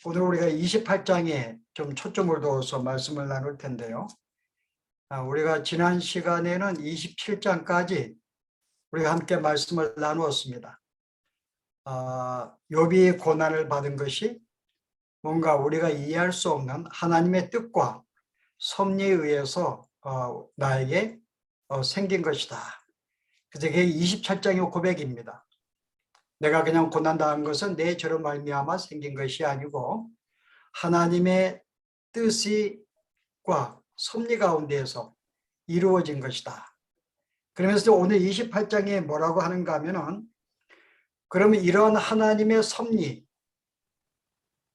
오늘 우리가 28장에 좀 초점을 둬서 말씀을 나눌 텐데요. 우리가 지난 시간에는 27장까지 우리가 함께 말씀을 나누었습니다. 욥이 고난을 받은 것이 뭔가 우리가 이해할 수 없는 하나님의 뜻과 섭리에 의해서 나에게 생긴 것이다. 그래서 그게 27장의 고백입니다. 내가 그냥 고난당한 것은 내 죄로 말미암아 생긴 것이 아니고 하나님의 뜻과 섭리 가운데에서 이루어진 것이다. 그러면서 오늘 28장에 뭐라고 하는가 하면은, 그러면 이런 하나님의 섭리,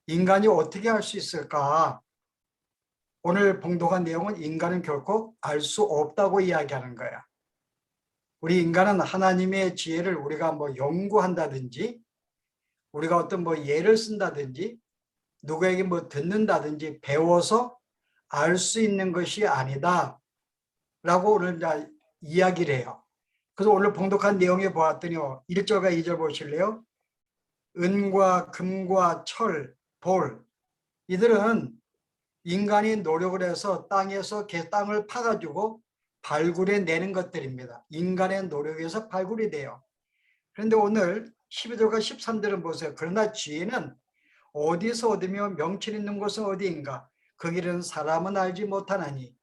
인간이 어떻게 할 수 있을까? 오늘 봉독한 내용은 인간은 결코 알 수 없다고 이야기하는 거야. 우리 인간은 하나님의 지혜를 우리가 연구한다든지, 우리가 어떤 예를 쓴다든지, 누구에게 듣는다든지 배워서 알 수 있는 것이 아니다 라고 오늘 이야기를 해요. 그래서 오늘 봉독한 내용에 보았더니요, 1절과 2절 보실래요? 은과 금과 철, 돌, 이들은 인간이 노력을 해서 땅에서 땅을 파가지고 발굴해내는 것들입니다. 인간의 노력에서 발굴이 돼요. 그런데 오늘 12절과 13절은 보세요. 그러나 지혜는 어디서 얻으며 명철 있는 곳은 어디인가? 그 길은 사람은 알지 못하나니.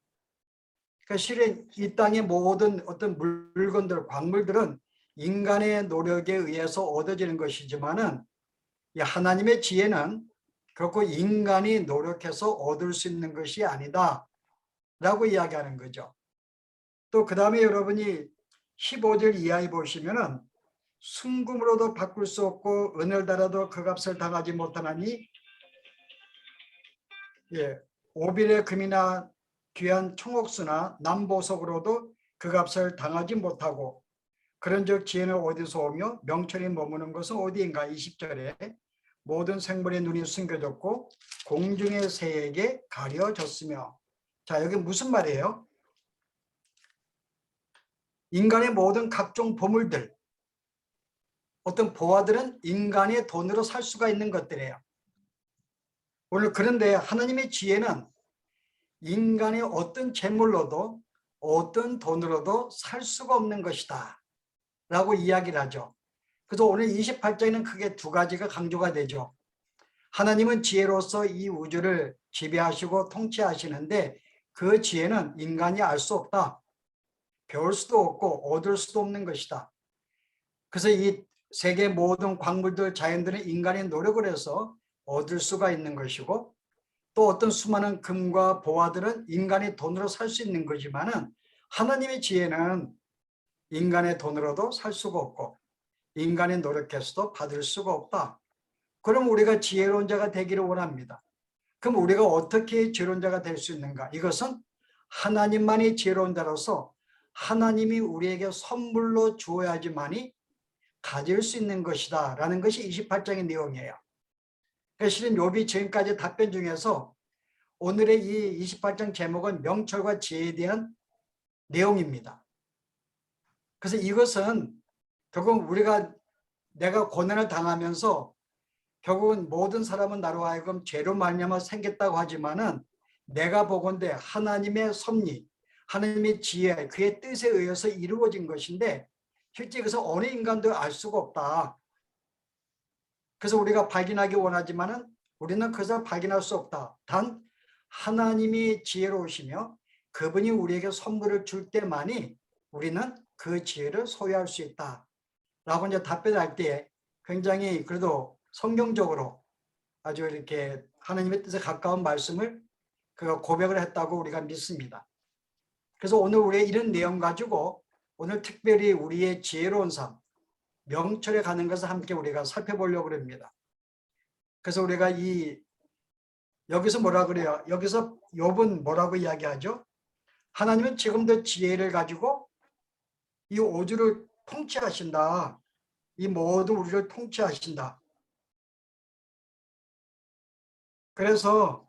그러니까 실은 이 땅의 모든 어떤 물건들, 광물들은 인간의 노력에 의해서 얻어지는 것이지만은 이 하나님의 지혜는 결코 인간이 노력해서 얻을 수 있는 것이 아니다 라고 이야기하는 거죠. 또 그 다음에 여러분이 15절 이하에 보시면은 순금으로도 바꿀 수 없고 은을 달아도 그 값을 당하지 못하나니, 오빌의 금이나 귀한 청옥수나 남보석으로도 그 값을 당하지 못하고, 그런즉 지혜는 어디서 오며 명철이 머무는 것은 어디인가? 20절에 모든 생물의 눈이 숨겨졌고 공중의 새에게 가려졌으며. 자, 여기 무슨 말이에요? 인간의 모든 각종 보물들, 어떤 보화들은 인간의 돈으로 살 수가 있는 것들이에요. 오늘 그런데 하나님의 지혜는 인간의 어떤 재물로도 어떤 돈으로도 살 수가 없는 것이다 라고 이야기를 하죠. 그래서 오늘 28장에는 크게 두 가지가 강조가 되죠. 하나님은 지혜로서 이 우주를 지배하시고 통치하시는데 그 지혜는 인간이 알 수 없다. 배울 수도 없고 얻을 수도 없는 것이다. 그래서 이 세계 모든 광물들, 자연들은 인간의 노력을 해서 얻을 수가 있는 것이고, 또 어떤 수많은 금과 보화들은 인간의 돈으로 살 수 있는 거지만은 하나님의 지혜는 인간의 돈으로도 살 수가 없고 인간의 노력해서도 받을 수가 없다. 그럼 우리가 지혜로운 자가 되기를 원합니다. 그럼 우리가 어떻게 지혜로운 자가 될 수 있는가? 이것은 하나님만이 지혜로운 자로서 하나님이 우리에게 선물로 주어야지만이 가질 수 있는 것이다 라는 것이 28장의 내용이에요. 실은 욥이 지금까지 답변 중에서 오늘의 이 28장 제목은 명철과 지혜에 대한 내용입니다. 그래서 이것은 결국 내가 고난을 당하면서 결국은 모든 사람은 나로 하여금 죄로 말미암아 생겼다고 하지만은 내가 보건대 하나님의 섭리, 하나님의 지혜, 그의 뜻에 의해서 이루어진 것인데 실제 그것은 어느 인간도 알 수가 없다. 그래서 우리가 발견하기 원하지만은 우리는 그것을 발견할 수 없다. 단 하나님이 지혜로우시며 그분이 우리에게 선물을 줄 때만이 우리는 그 지혜를 소유할 수 있다 라고 이제 답변할 때 굉장히 그래도 성경적으로 아주 이렇게 하나님의 뜻에 가까운 말씀을 그가 고백을 했다고 우리가 믿습니다. 그래서 오늘 우리의 이런 내용 가지고 오늘 특별히 우리의 지혜로운 삶, 명철에 가는 것을 함께 우리가 살펴보려고 합니다. 그래서 우리가 여기서 뭐라 그래요? 여기서 욥은 뭐라고 이야기하죠? 하나님은 지금도 지혜를 가지고 이 우주를 통치하신다. 이 모든 우주를 통치하신다. 그래서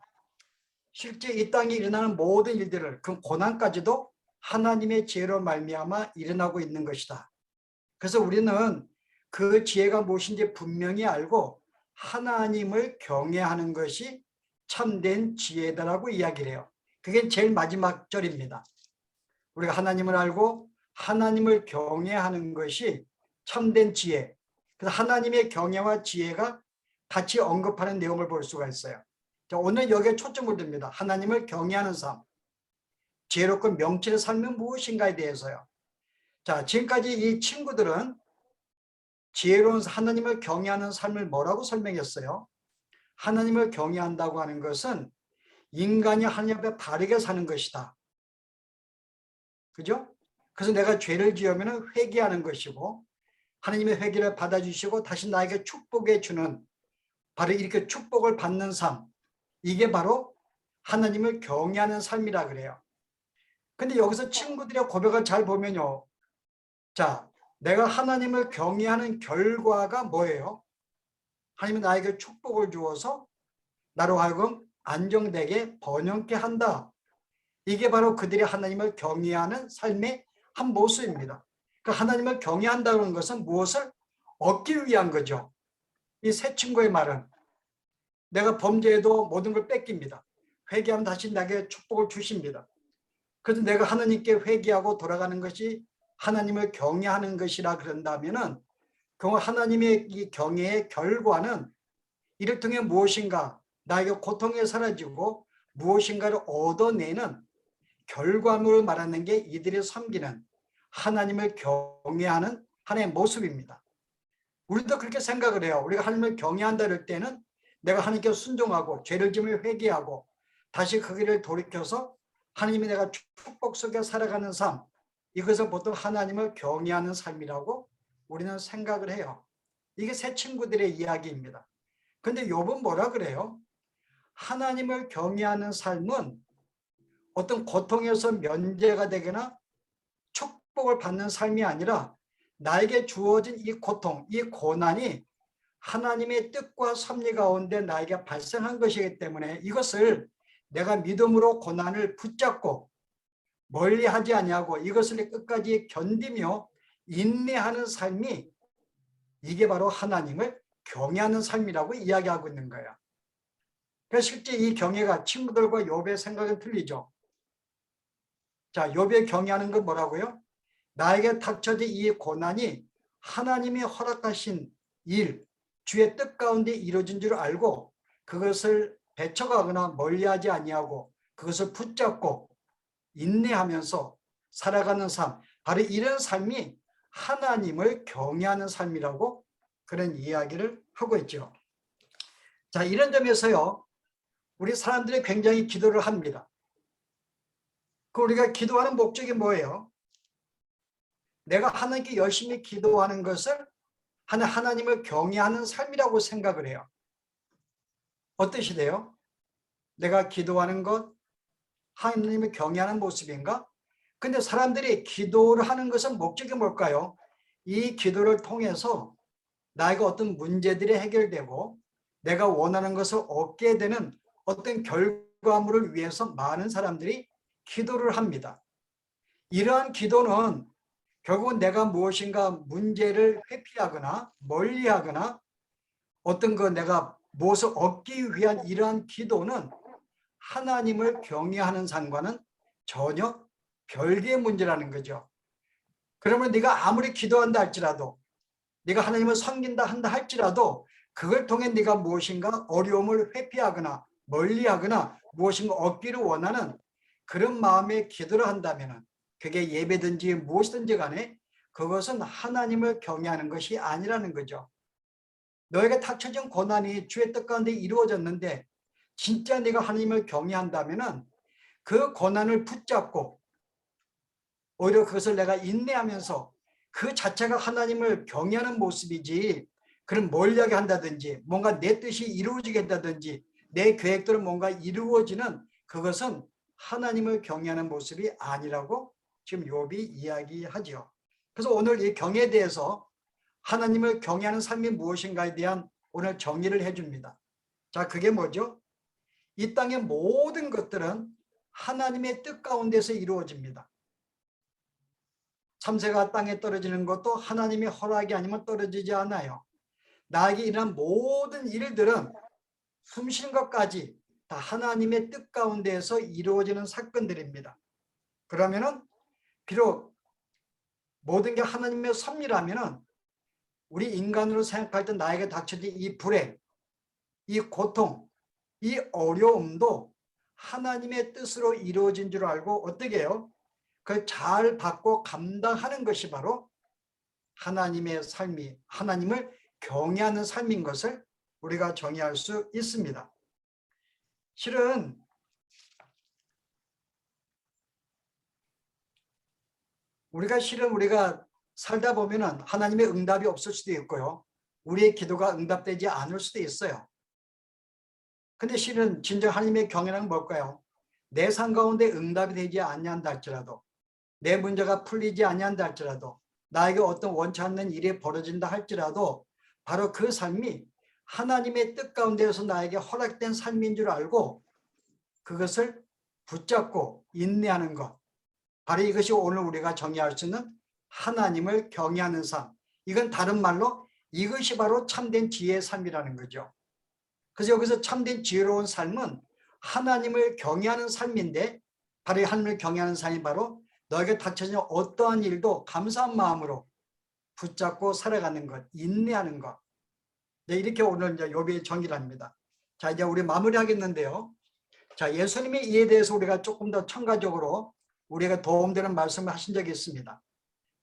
실제 이 땅에 일어나는 모든 일들을, 그 고난까지도 하나님의 지혜로 말미암아 일어나고 있는 것이다. 그래서 우리는 그 지혜가 무엇인지 분명히 알고 하나님을 경외하는 것이 참된 지혜다라고 이야기를 해요. 그게 제일 마지막 절입니다. 우리가 하나님을 알고 하나님을 경외하는 것이 참된 지혜. 그래서 하나님의 경외와 지혜가 같이 언급하는 내용을 볼 수가 있어요. 자, 오늘 여기에 초점을 둡니다. 하나님을 경외하는 삶, 지혜롭고 명철의 삶이 무엇인가에 대해서요. 자, 지금까지 이 친구들은 지혜로운 하나님을 경외하는 삶을 뭐라고 설명했어요? 하나님을 경외한다고 하는 것은 인간이 하나님 앞에 바르게 사는 것이다. 그죠? 그래서 내가 죄를 지으면 회개하는 것이고 하나님의 회개를 받아주시고 다시 나에게 축복해 주는 바로 이렇게 축복을 받는 삶, 이게 바로 하나님을 경외하는 삶이라 그래요. 근데 여기서 친구들의 고백을 잘 보면요. 자, 내가 하나님을 경외하는 결과가 뭐예요? 하나님은 나에게 축복을 주어서 나로 하여금 안정되게 번영케 한다. 이게 바로 그들이 하나님을 경외하는 삶의 한 모습입니다. 그러니까 하나님을 경외한다는 것은 무엇을 얻기 위한 거죠. 이 새 친구의 말은 내가 범죄해도 모든 걸 뺏깁니다. 회개하면 다시 나에게 축복을 주십니다. 그래서 내가 하나님께 회개하고 돌아가는 것이 하나님을 경외하는 것이라 그런다면은 그 하나님의 이 경외의 결과는 이를 통해 무엇인가 나에게 고통이 사라지고 무엇인가를 얻어내는 결과물을 말하는 게 이들이 섬기는 하나님을 경외하는 하나님의 모습입니다. 우리도 그렇게 생각을 해요. 우리가 하나님을 경외한다 할 때는 내가 하나님께 순종하고 죄를 지으며 회개하고 다시 그 길을 돌이켜서 하나님이 내가 축복 속에 살아가는 삶, 이것을 보통 하나님을 경외하는 삶이라고 우리는 생각을 해요. 이게 새 친구들의 이야기입니다. 근데 욥은 뭐라 그래요? 하나님을 경외하는 삶은 어떤 고통에서 면제가 되거나 축복을 받는 삶이 아니라 나에게 주어진 이 고통, 이 고난이 하나님의 뜻과 섭리 가운데 나에게 발생한 것이기 때문에 이것을 내가 믿음으로 고난을 붙잡고 멀리하지 아니하고 이것을 끝까지 견디며 인내하는 삶이 이게 바로 하나님을 경외하는 삶이라고 이야기하고 있는 거예요. 그래서 실제 이 경외가 친구들과 욥의 생각은 틀리죠. 자, 욥의 경외하는 건 뭐라고요? 나에게 닥쳐진 이 고난이 하나님이 허락하신 일, 주의 뜻 가운데 이루어진 줄 알고 그것을 배척하거나 멀리하지 아니하고 그것을 붙잡고 인내하면서 살아가는 삶, 바로 이런 삶이 하나님을 경외하는 삶이라고 그런 이야기를 하고 있죠. 자, 이런 점에서요, 우리 사람들이 굉장히 기도를 합니다. 그 우리가 기도하는 목적이 뭐예요? 내가 하나님께 열심히 기도하는 것을 하나님을 경외하는 삶이라고 생각을 해요. 어떠시대요? 내가 기도하는 것 하나님을 경외하는 모습인가? 근데 사람들이 기도를 하는 것은 목적이 뭘까요? 이 기도를 통해서 나에게 어떤 문제들이 해결되고 내가 원하는 것을 얻게 되는 어떤 결과물을 위해서 많은 사람들이 기도를 합니다. 이러한 기도는 결국은 내가 무엇인가 문제를 회피하거나 멀리하거나 어떤 거 내가 무엇을 얻기 위한 이러한 기도는 하나님을 경외하는 삶과는 전혀 별개의 문제라는 거죠. 그러면 네가 아무리 기도한다 할지라도 네가 하나님을 섬긴다 한다 할지라도 그걸 통해 네가 무엇인가 어려움을 회피하거나 멀리하거나 무엇인가 얻기를 원하는 그런 마음의 기도를 한다면 그게 예배든지 무엇이든지 간에 그것은 하나님을 경외하는 것이 아니라는 거죠. 너에게 닥쳐진 고난이 주의 뜻 가운데 이루어졌는데 진짜 네가 하나님을 경외한다면 그 고난을 붙잡고 오히려 그것을 내가 인내하면서 그 자체가 하나님을 경외하는 모습이지 그런 멀리하게 한다든지 뭔가 내 뜻이 이루어지게 한다든지 내 계획대로 뭔가 이루어지는 그것은 하나님을 경외하는 모습이 아니라고 지금 욥이 이야기하죠. 그래서 오늘 이 경외에 대해서 하나님을 경외하는 삶이 무엇인가에 대한 오늘 정의를 해줍니다. 자, 그게 뭐죠? 이 땅의 모든 것들은 하나님의 뜻 가운데서 이루어집니다. 참새가 땅에 떨어지는 것도 하나님의 허락이 아니면 떨어지지 않아요. 나에게 일어난 모든 일들은 숨쉬는 것까지 다 하나님의 뜻 가운데에서 이루어지는 사건들입니다. 그러면은 비록 모든 게 하나님의 섭리라면은 우리 인간으로 생각할 때 나에게 닥쳐진 이 불행, 이 고통, 이 어려움도 하나님의 뜻으로 이루어진 줄 알고 어떻게 해요? 그걸 잘 받고 감당하는 것이 바로 하나님의 삶이, 하나님을 경외하는 삶인 것을 우리가 정의할 수 있습니다. 실은 우리가 살다 보면은 하나님의 응답이 없을 수도 있고요. 우리의 기도가 응답되지 않을 수도 있어요. 근데 실은 진정 하나님의 경외는 뭘까요? 내 삶 가운데 응답이 되지 아니한다 할지라도, 내 문제가 풀리지 아니한다 할지라도, 나에게 어떤 원치 않는 일이 벌어진다 할지라도 바로 그 삶이 하나님의 뜻 가운데에서 나에게 허락된 삶인 줄 알고 그것을 붙잡고 인내하는 것, 바로 이것이 오늘 우리가 정의할 수 있는 하나님을 경외하는 삶. 이건 다른 말로 이것이 바로 참된 지혜의 삶이라는 거죠. 그래서 여기서 참된 지혜로운 삶은 하나님을 경외하는 삶인데, 바로 이 하나님을 경외하는 삶이 바로 너에게 닥쳐진 어떠한 일도 감사한 마음으로 붙잡고 살아가는 것, 인내하는 것. 네, 이렇게 오늘 이제 욥의 정의를 합니다. 자, 이제 우리 마무리하겠는데요. 자, 예수님이 이에 대해서 우리가 조금 더 첨가적으로 우리가 도움되는 말씀을 하신 적이 있습니다.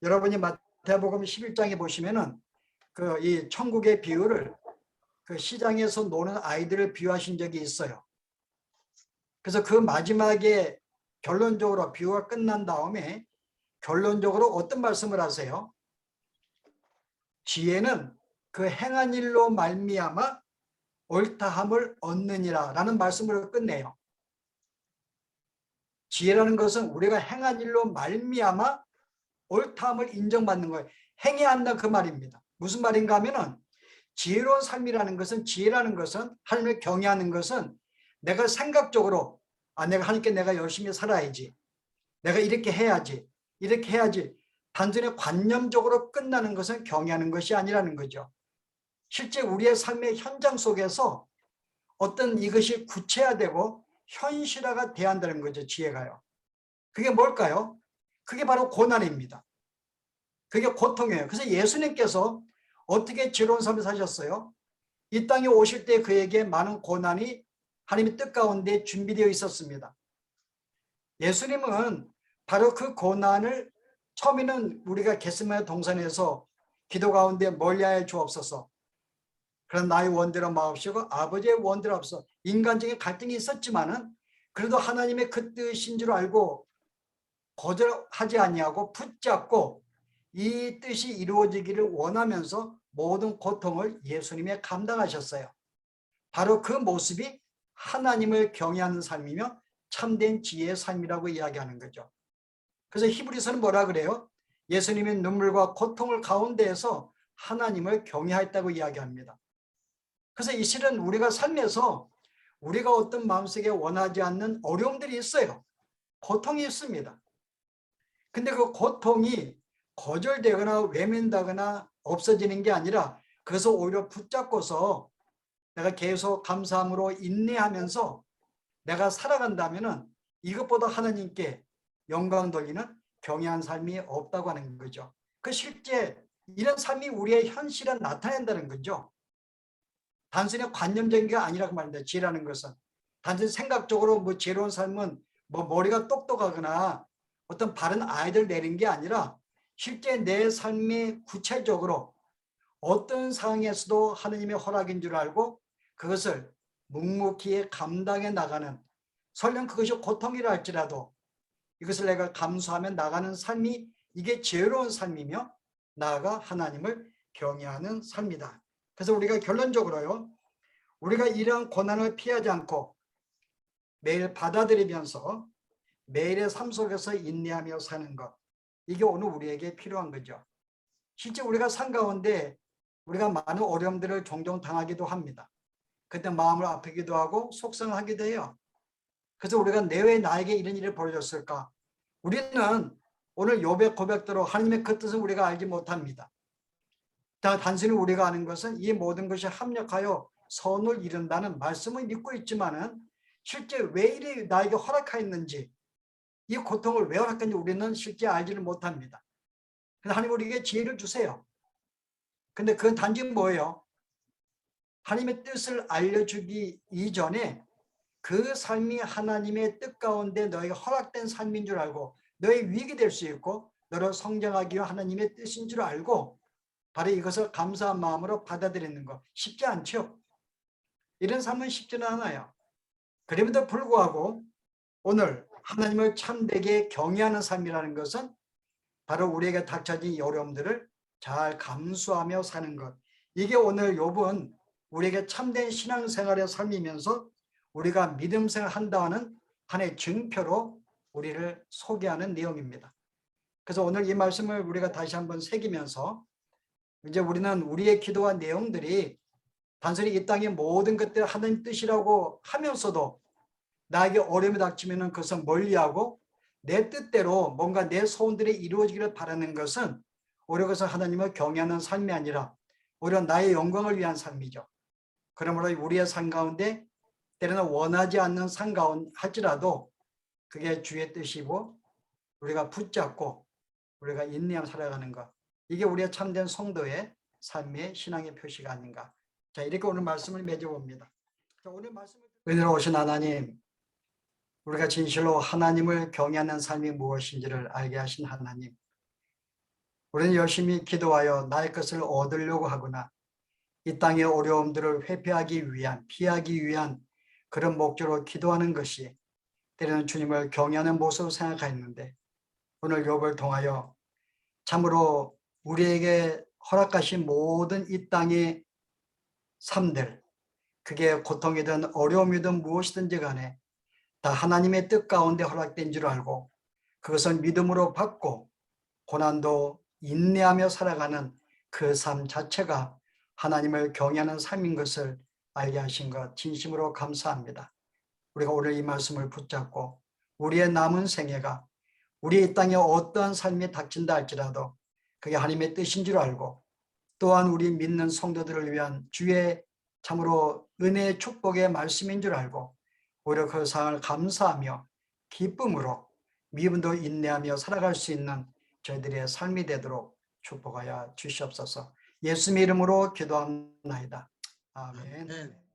여러분이 마태복음 11장에 보시면은 이 천국의 비유를 그 시장에서 노는 아이들을 비유하신 적이 있어요. 그래서 그 마지막에 결론적으로 비유가 끝난 다음에 결론적으로 어떤 말씀을 하세요? 지혜는 그 행한 일로 말미암아 옳다함을 얻느니라 라는 말씀으로 끝내요. 지혜라는 것은 우리가 행한 일로 말미암아 옳다함을 인정받는 거예요. 행해야 한다 그 말입니다. 무슨 말인가 하면은 지혜로운 삶이라는 것은, 지혜라는 것은, 하나님을 경외하는 것은 내가 생각적으로 내가 하나님께 내가 열심히 살아야지, 내가 이렇게 해야지, 이렇게 해야지, 단순히 관념적으로 끝나는 것은 경외하는 것이 아니라는 거죠. 실제 우리의 삶의 현장 속에서 어떤 이것이 구체화되고 현실화가 돼야 한다는 거죠. 지혜가요. 그게 뭘까요? 그게 바로 고난입니다. 그게 고통이에요. 그래서 예수님께서 어떻게 지혜로운 삶을 사셨어요? 이 땅에 오실 때 그에게 많은 고난이 하나님의 뜻 가운데 준비되어 있었습니다. 예수님은 바로 그 고난을 처음에는 우리가 겟세마네 동산에서 기도 가운데 멀리하여 주옵소서, 그런 나의 원대로 마옵시고 아버지의 원대로 앞서 인간적인 갈등이 있었지만은 그래도 하나님의 그 뜻인 줄 알고 거절하지 아니하고 붙잡고 이 뜻이 이루어지기를 원하면서 모든 고통을 예수님이 감당하셨어요. 바로 그 모습이 하나님을 경외하는 삶이며 참된 지혜의 삶이라고 이야기하는 거죠. 그래서 히브리서는 뭐라 그래요? 예수님의 눈물과 고통을 가운데에서 하나님을 경외하였다고 이야기합니다. 그래서 이 실은 우리가 삶에서 우리가 어떤 마음속에 원하지 않는 어려움들이 있어요. 고통이 있습니다. 근데 그 고통이 거절되거나 외면되거나 없어지는 게 아니라 그것을 오히려 붙잡고서 내가 계속 감사함으로 인내하면서 내가 살아간다면은 이것보다 하나님께 영광 돌리는 경외한 삶이 없다고 하는 거죠. 그 실제 이런 삶이 우리의 현실에 나타낸다는 거죠. 단순히 관념적인 게 아니라고 말합니다. 지혜라는 것은 단순히 생각적으로 뭐 지혜로운 삶은 뭐 머리가 똑똑하거나 어떤 바른 아이디어를 내는 게 아니라 실제 내 삶이 구체적으로 어떤 상황에서도 하나님의 허락인 줄 알고 그것을 묵묵히 감당해 나가는, 설령 그것이 고통이라 할지라도 이것을 내가 감수하며 나가는 삶이, 이게 지혜로운 삶이며 나아가 하나님을 경외하는 삶이다. 그래서 우리가 결론적으로요, 우리가 이러한 고난을 피하지 않고 매일 받아들이면서 매일의 삶 속에서 인내하며 사는 것, 이게 오늘 우리에게 필요한 거죠. 실제 우리가 삶 가운데 우리가 많은 어려움들을 종종 당하기도 합니다. 그때 마음을 아프기도 하고 속상하기도 해요. 그래서 우리가 왜 나에게 이런 일이 벌어졌을까? 우리는 오늘 욥의 고백대로 하나님의 그 뜻을 우리가 알지 못합니다. 단순히 우리가 아는 것은 이 모든 것이 합력하여 선을 이룬다는 말씀을 믿고 있지만은 실제 왜 이리 나에게 허락하였는지, 이 고통을 왜 허락했는지 우리는 실제 알지를 못합니다. 그래서 하나님 우리에게 지혜를 주세요. 근데 그건 단지 뭐예요? 하나님의 뜻을 알려주기 이전에 그 삶이 하나님의 뜻 가운데 너에게 허락된 삶인 줄 알고 너의 위익이 될 수 있고 너를 성장하기 위한 하나님의 뜻인 줄 알고 바로 이것을 감사한 마음으로 받아들이는 것 쉽지 않죠. 이런 삶은 쉽지는 않아요. 그럼에도 불구하고 오늘 하나님을 참되게 경외하는 삶이라는 것은 바로 우리에게 닥쳐진 이 어려움들을 잘 감수하며 사는 것. 이게 오늘 욥은 우리에게 참된 신앙생활의 삶이면서 우리가 믿음생활 한다는 하나의 증표로 우리를 소개하는 내용입니다. 그래서 오늘 이 말씀을 우리가 다시 한번 새기면서 이제 우리는 우리의 기도와 내용들이 단순히 이 땅의 모든 것들 하나님 뜻이라고 하면서도 나에게 어려움이 닥치면 그것을 멀리하고 내 뜻대로 뭔가 내 소원들이 이루어지기를 바라는 것은 오히려 그것은 하나님을 경외하는 삶이 아니라 오히려 나의 영광을 위한 삶이죠. 그러므로 우리의 삶 가운데 때로는 원하지 않는 삶 가운데 할지라도 그게 주의 뜻이고 우리가 붙잡고 우리가 인내하며 살아가는 것, 이게 우리의 참된 성도의 삶의 신앙의 표시가 아닌가. 자, 이렇게 오늘 말씀을 맺어봅니다. 자, 오늘 말씀을 은혜로우신 하나님, 우리가 진실로 하나님을 경외하는 삶이 무엇인지를 알게 하신 하나님, 우리는 열심히 기도하여 나의 것을 얻으려고 하거나 이 땅의 어려움들을 회피하기 위한, 피하기 위한 그런 목적으로 기도하는 것이 때로는 주님을 경외하는 모습으로 생각하였는데 오늘 욥을 통하여 참으로 우리에게 허락하신 모든 이 땅의 삶들, 그게 고통이든 어려움이든 무엇이든지 간에 다 하나님의 뜻 가운데 허락된 줄 알고 그것을 믿음으로 받고 고난도 인내하며 살아가는 그 삶 자체가 하나님을 경외하는 삶인 것을 알게 하신 것 진심으로 감사합니다. 우리가 오늘 이 말씀을 붙잡고 우리의 남은 생애가 우리 이 땅에 어떠한 삶이 닥친다 할지라도 그게 하나님의 뜻인 줄 알고 또한 우리 믿는 성도들을 위한 주의 참으로 은혜의 축복의 말씀인 줄 알고 오히려 그 상을 감사하며 기쁨으로 미움도 인내하며 살아갈 수 있는 저희들의 삶이 되도록 축복하여 주시옵소서. 예수님 이름으로 기도합니다. 아멘.